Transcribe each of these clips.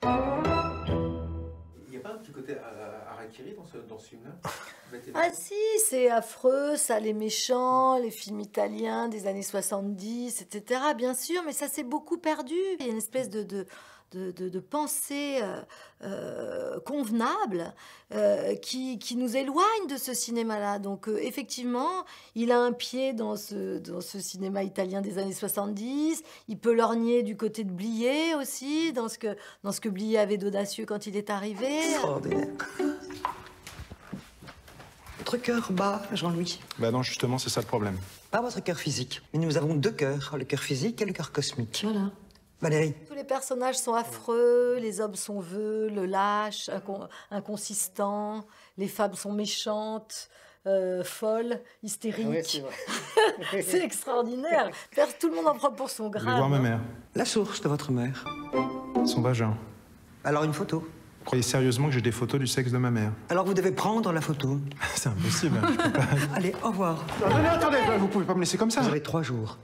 Il n'y a pas un petit côté harakiri dans ce film-là? Ah si, c'est affreux, ça, les méchants, les films italiens des années 70, etc. Bien sûr, mais ça s'est beaucoup perdu. Il y a une espèce de pensée convenable qui nous éloigne de ce cinéma-là. Donc effectivement, il a un pied dans ce cinéma italien des années 70. Il peut lorgner du côté de Blier aussi, dans ce que Blier avait d'audacieux quand il est arrivé. Extraordinaire. Votre cœur bat, Jean-Louis? Bah non, justement, c'est ça le problème. Pas votre cœur physique. Mais nous avons deux cœurs, le cœur physique et le cœur cosmique. Voilà. Valérie? Tous les personnages sont affreux, les hommes sont veuls, lâches, inconsistants, les femmes sont méchantes, folles, hystériques. Ah ouais, c'est extraordinaire. Tout le monde en prend pour son Je vais grade. voir ma mère. La source de votre mère. Son vagin. Alors une photo. Vous croyez sérieusement que j'ai des photos du sexe de ma mère? Alors vous devez prendre la photo. C'est impossible, je peux pas... Allez, au revoir. Non, attendez, vous pouvez pas me laisser comme ça. Vous avez 3 jours.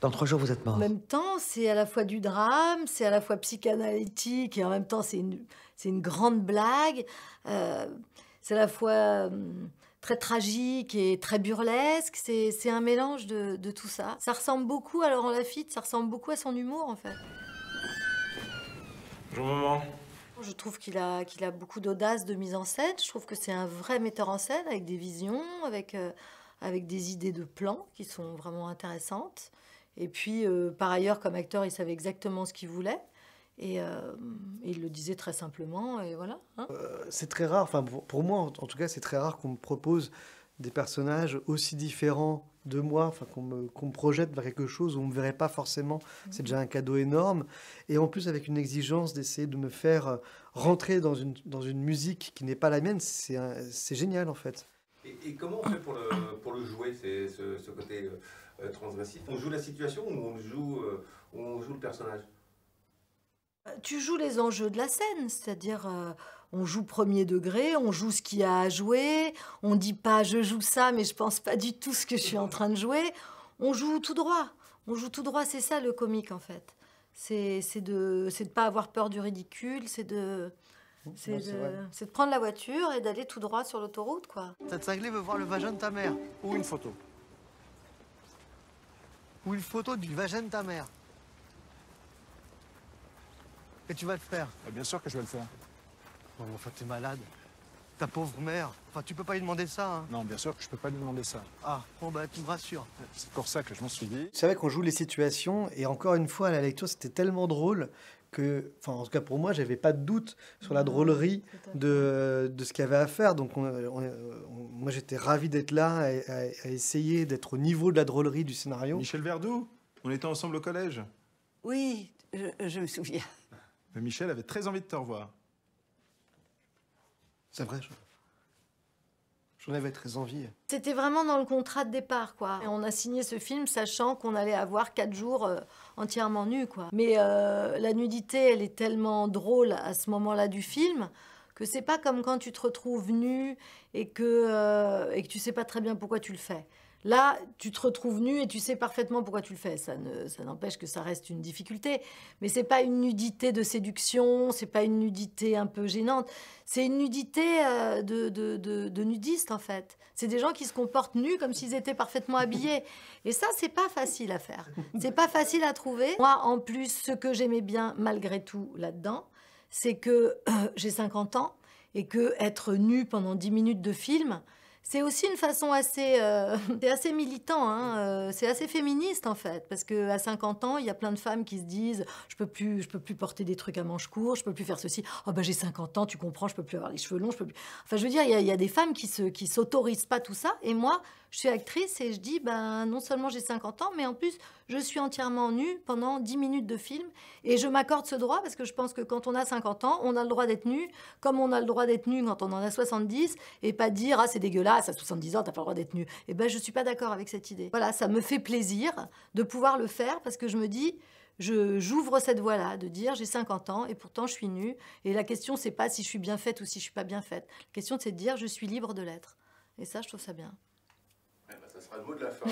Dans 3 jours, vous êtes mort. En même temps, c'est à la fois du drame, c'est à la fois psychanalytique, et en même temps, c'est une grande blague. C'est à la fois très tragique et très burlesque. C'est un mélange de tout ça. Ça ressemble beaucoup à Laurent Lafitte, ça ressemble beaucoup à son humour, en fait. Bonjour, maman. Je trouve qu'il a beaucoup d'audace de mise en scène. Je trouve que c'est un vrai metteur en scène avec des visions, avec des idées de plans qui sont vraiment intéressantes. Et puis, par ailleurs, comme acteur, il savait exactement ce qu'il voulait. Et il le disait très simplement, et voilà. Hein. C'est très rare, enfin pour moi en tout cas, c'est très rare qu'on me propose des personnages aussi différents de moi, enfin qu'on me projette vers quelque chose où on ne me verrait pas forcément. C'est déjà un cadeau énorme. Et en plus, avec une exigence d'essayer de me faire rentrer dans une musique qui n'est pas la mienne, c'est génial en fait. Et comment on fait pour le jouer, ce côté transgressif? On joue la situation ou on joue le personnage? Tu joues les enjeux de la scène, c'est-à-dire on joue premier degré, on joue ce qu'il y a à jouer, on dit pas je joue ça mais je pense pas du tout ce que je suis en train de jouer, on joue tout droit. On joue tout droit, c'est ça le comique en fait. C'est de pas avoir peur du ridicule, c'est de prendre la voiture et d'aller tout droit sur l'autoroute quoi. Cette cinglée veut voir le vagin de ta mère. Ou une photo. Ou une photo du vagin de ta mère. Et tu vas le faire. Bien sûr que je vais le faire. Non, enfin, t'es malade. Ta pauvre mère. Enfin, tu peux pas lui demander ça, hein. Non, bien sûr que je peux pas lui demander ça. Ah, bon, bah, tu me rassures. C'est pour ça que je m'en suis dit. C'est vrai qu'on joue les situations, et encore une fois, à la lecture, c'était tellement drôle que, enfin, en tout cas pour moi, j'avais pas de doute sur la drôlerie de ce qu'il y avait à faire. Donc, moi, j'étais ravi d'être là, à essayer d'être au niveau de la drôlerie du scénario. Michel Verdoux, on était ensemble au collège. Oui, je me souviens. Mais Michel avait très envie de te revoir. C'est vrai, j'en avais très envie. C'était vraiment dans le contrat de départ, quoi. Et on a signé ce film sachant qu'on allait avoir 4 jours entièrement nus, quoi. Mais la nudité, elle est tellement drôle à ce moment-là du film que c'est pas comme quand tu te retrouves nu et que tu sais pas très bien pourquoi tu le fais. Là, tu te retrouves nu et tu sais parfaitement pourquoi tu le fais. Ça n'empêche que ça reste une difficulté. Mais c'est pas une nudité de séduction, c'est pas une nudité un peu gênante. C'est une nudité de nudistes, en fait. C'est des gens qui se comportent nus comme s'ils étaient parfaitement habillés. Et ça, c'est pas facile à faire. C'est pas facile à trouver. Moi, en plus, ce que j'aimais bien, malgré tout, là-dedans, c'est que j'ai 50 ans et que être nu pendant 10 minutes de film... C'est aussi une façon assez, c'est assez militant, hein, c'est assez féministe en fait, parce qu'à 50 ans, il y a plein de femmes qui se disent je peux plus porter des trucs à manches courtes, je peux plus faire ceci. Oh ben j'ai 50 ans, tu comprends, je peux plus avoir les cheveux longs, je peux plus. Enfin je veux dire, il y a des femmes qui s'autorisent pas tout ça, et moi je suis actrice et je dis ben non seulement j'ai 50 ans, mais en plus je suis entièrement nue pendant 10 minutes de film, et je m'accorde ce droit parce que je pense que quand on a 50 ans, on a le droit d'être nu, comme on a le droit d'être nu quand on en a 70, et pas dire ah c'est dégueulasse. À 70 ans, t'as pas le droit d'être nu. Eh ben, je suis pas d'accord avec cette idée. Voilà, ça me fait plaisir de pouvoir le faire parce que je me dis, j'ouvre cette voie-là, de dire j'ai 50 ans et pourtant je suis nue. Et la question, c'est pas si je suis bien faite ou si je suis pas bien faite. La question, c'est de dire je suis libre de l'être. Et ça, je trouve ça bien. Eh ben, ça sera le mot de la fin.